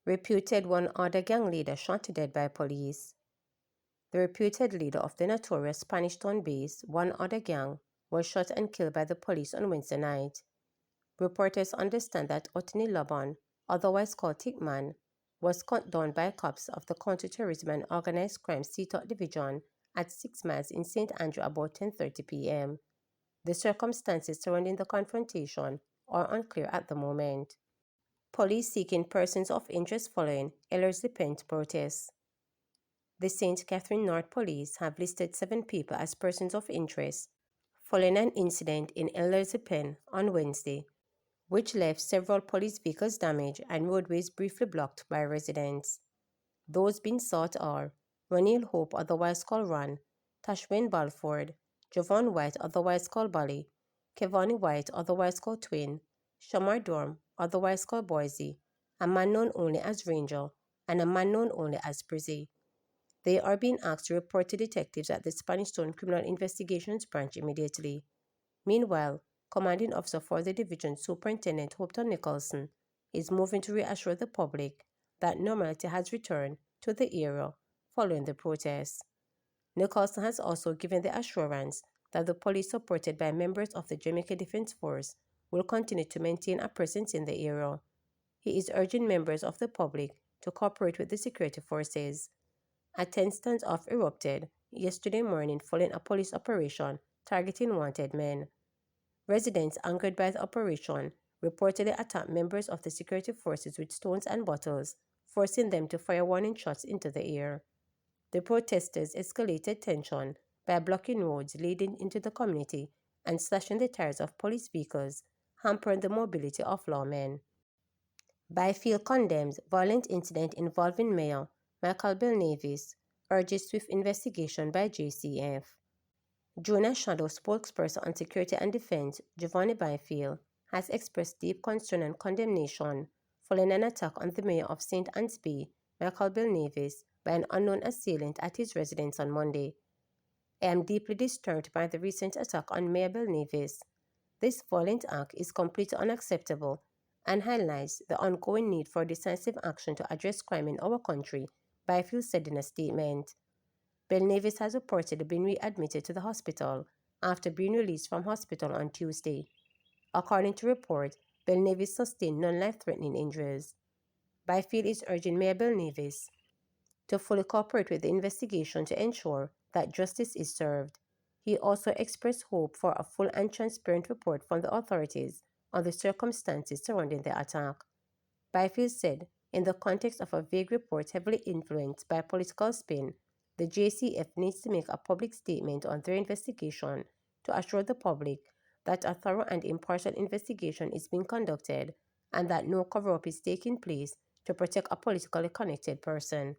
Reputed one other gang leader shot to death by police. The reputed leader of the notorious Spanish Town-based One Other Gang was shot and killed by the police on Wednesday night. Reporters understand that Otni Laban, otherwise called Tickman, was cut down by cops of the Counter-Terrorism and Organized Crime CTOC Division at 6 miles in St. Andrew about 10:30 p.m. The circumstances surrounding the confrontation are unclear at the moment. Police seeking persons of interest following Ellerslie protests. The St. Catherine North Police have listed 7 people as persons of interest following an incident in Ellerslie on Wednesday, which left several police vehicles damaged and roadways briefly blocked by residents. Those being sought are Ronil Hope, otherwise called Ron, Tashwin Balford, Javon White, otherwise called Bali, Kevani White, otherwise called Twin, Shamar Dorm, otherwise called Boise, a man known only as Ranger, and a man known only as Brizzy. They are being asked to report to detectives at the Spanish Town Criminal Investigations Branch immediately. Meanwhile, Commanding Officer for the Division Superintendent Hopton Nicholson is moving to reassure the public that normality has returned to the area following the protests. Nicholson has also given the assurance that the police, supported by members of the Jamaica Defense Force, will continue to maintain a presence in the area. He is urging members of the public to cooperate with the security forces. A tense standoff erupted yesterday morning following a police operation targeting wanted men. Residents angered by the operation reportedly attacked members of the security forces with stones and bottles, forcing them to fire warning shots into the air. The protesters escalated tension by blocking roads leading into the community and slashing the tires of police vehicles, hampering the mobility of lawmen. Byfield condemns violent incident involving Mayor Michael Belnavis, urges swift investigation by JCF. Jonah Shadow spokesperson on Security and Defense, Giovanni Byfield, has expressed deep concern and condemnation following an attack on the mayor of St. Anne's Bay, Michael Belnavis, by an unknown assailant at his residence on Monday. I am deeply disturbed by the recent attack on Mayor Belnavis. This violent act is completely unacceptable and highlights the ongoing need for decisive action to address crime in our country, Byfield said in a statement. Belnavis has reportedly been readmitted to the hospital after being released from hospital on Tuesday. According to report, Belnavis sustained non-life-threatening injuries. Byfield is urging Mayor Belnavis to fully cooperate with the investigation to ensure that justice is served. He also expressed hope for a full and transparent report from the authorities on the circumstances surrounding the attack. Byfield said, in the context of a vague report heavily influenced by political spin, the JCF needs to make a public statement on their investigation to assure the public that a thorough and impartial investigation is being conducted and that no cover-up is taking place to protect a politically connected person.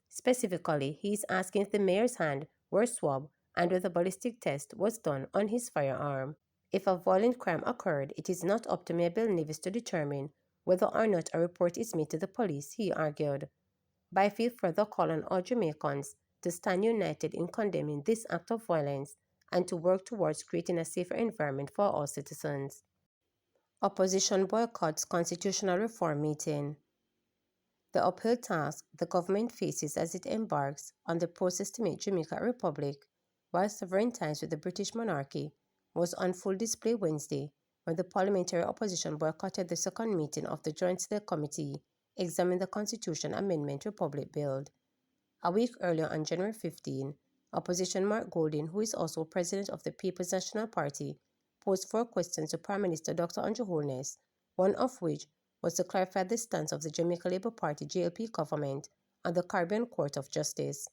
Specifically, he is asking if the mayor's hand were swabbed and whether a ballistic test was done on his firearm. If a violent crime occurred, it is not up to Mayor Belnavis to determine whether or not a report is made to the police, he argued. Byfield further called on all Jamaicans to stand united in condemning this act of violence and to work towards creating a safer environment for all citizens. Opposition boycotts constitutional reform meeting. The uphill task the government faces as it embarks on the process to make Jamaica a republic, while severing ties with the British monarchy, was on full display Wednesday when the parliamentary opposition boycotted the second meeting of the Joint Select Committee examining the Constitution Amendment Republic Bill. A week earlier, on January 15, opposition Mark Golding, who is also president of the People's National Party, posed 4 questions to Prime Minister Dr. Andrew Holness, one of which was to clarify the stance of the Jamaica Labour Party JLP government on the Caribbean Court of Justice.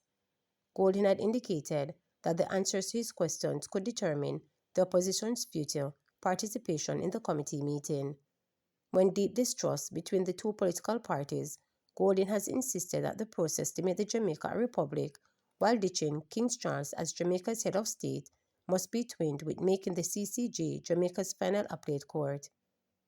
Golding had indicated that the answers to his questions could determine the opposition's future participation in the committee meeting. When deep distrust between the two political parties, Golding has insisted that the process to make the Jamaica a republic while ditching King Charles as Jamaica's head of state must be twinned with making the CCJ Jamaica's final appellate court.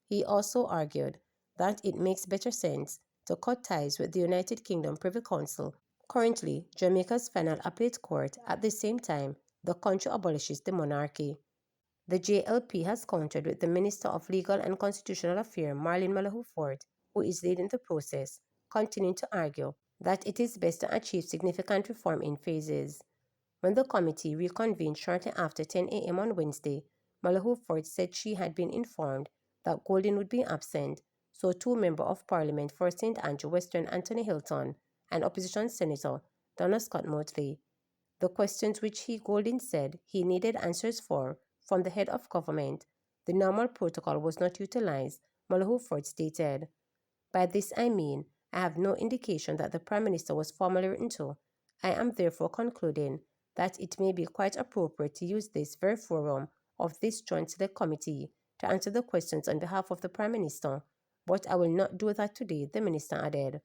He also argued that it makes better sense to cut ties with the United Kingdom Privy Council Currently, Jamaica's final appellate court, at the same time, the country abolishes the monarchy. The JLP has countered with the Minister of Legal and Constitutional Affairs, Marlene Malahou Ford, who is leading the process, continuing to argue that it is best to achieve significant reform in phases. When the committee reconvened shortly after 10 a.m. on Wednesday, Malahou Ford said she had been informed that Golding would be absent, so two members of Parliament for St. Andrew Western, Anthony Hilton, and opposition Senator Donna Scott Motley, the questions which Golding said he needed answers for from the head of government, the normal protocol was not utilized, Malahou Ford stated. By this I mean, I have no indication that the Prime Minister was formally written to. I am therefore concluding that it may be quite appropriate to use this very forum of this Joint Select Committee to answer the questions on behalf of the Prime Minister, but I will not do that today, the Minister added.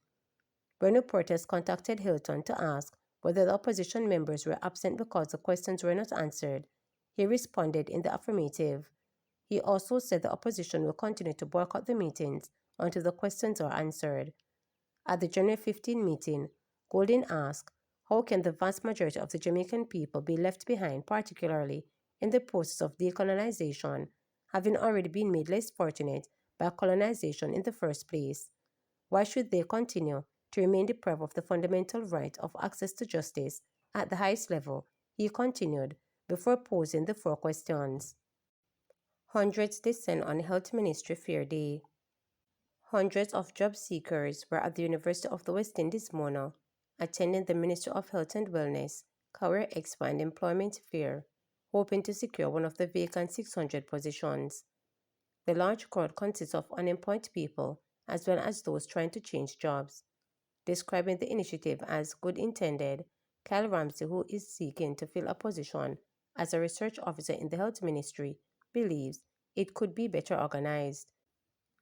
When reporters contacted Hilton to ask whether the opposition members were absent because the questions were not answered, he responded in the affirmative. He also said the opposition will continue to boycott the meetings until the questions are answered. At the January 15 meeting, Golding asked, how can the vast majority of the Jamaican people be left behind, particularly in the process of decolonization, having already been made less fortunate by colonization in the first place? Why should they continue to remain deprived of the fundamental right of access to justice at the highest level? He continued, before posing the four questions. Hundreds descend on Health Ministry Fair Day. Hundreds of job seekers were at the University of the West Indies Mona, attending the Ministry of Health and Wellness Career Expo and Employment Fair, hoping to secure one of the vacant 600 positions. The large crowd consists of unemployed people as well as those trying to change jobs. Describing the initiative as good intended, Kyle Ramsey, who is seeking to fill a position as a research officer in the health ministry, believes it could be better organized.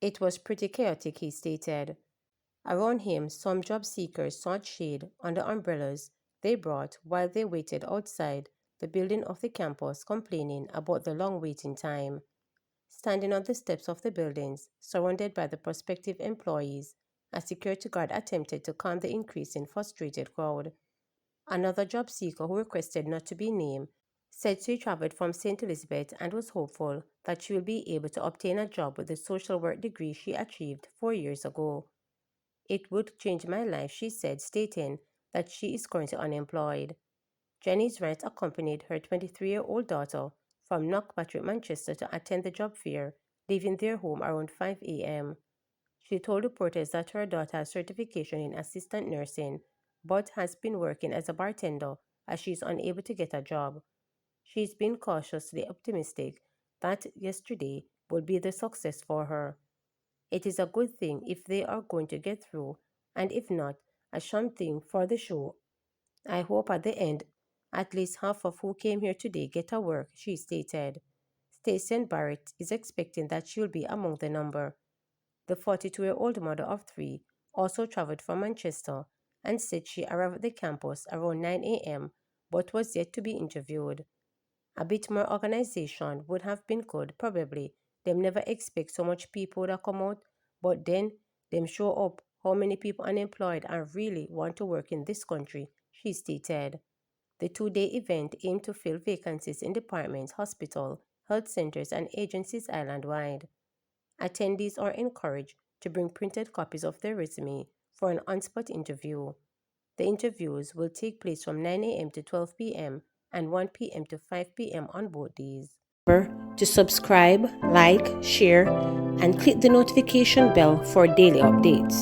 It was pretty chaotic, he stated. Around him, some job seekers sought shade under umbrellas they brought while they waited outside the building of the campus, complaining about the long waiting time. Standing on the steps of the buildings, surrounded by the prospective employees, a security guard attempted to calm the increasing frustrated crowd. Another job seeker who requested not to be named said she traveled from St. Elizabeth and was hopeful that she will be able to obtain a job with the social work degree she achieved 4 years ago. It would change my life, she said, stating that she is currently unemployed. Janice Wright accompanied her 23-year-old daughter from Knockpatrick, Manchester to attend the job fair, leaving their home around 5 a.m. She told reporters that her daughter has certification in assistant nursing, but has been working as a bartender as she is unable to get a job. She's been cautiously optimistic that yesterday will be the success for her. It is a good thing if they are going to get through, and if not, a sham thing for the show. I hope at the end, at least half of who came here today get a work, she stated. Stacey Barrett is expecting that she'll be among the number. The 42-year-old mother of three also traveled from Manchester and said she arrived at the campus around 9 a.m. but was yet to be interviewed. A bit more organization would have been good, probably. Them never expect so much people would have come out, but then them show up how many people unemployed and really want to work in this country, she stated. The two-day event aimed to fill vacancies in departments, hospitals, health centers, and agencies island-wide. Attendees are encouraged to bring printed copies of their resume for an on-spot interview. The interviews will take place from 9 a.m. to 12 p.m. and 1 p.m. to 5 p.m. on both days. Remember to subscribe, like, share, and click the notification bell for daily updates.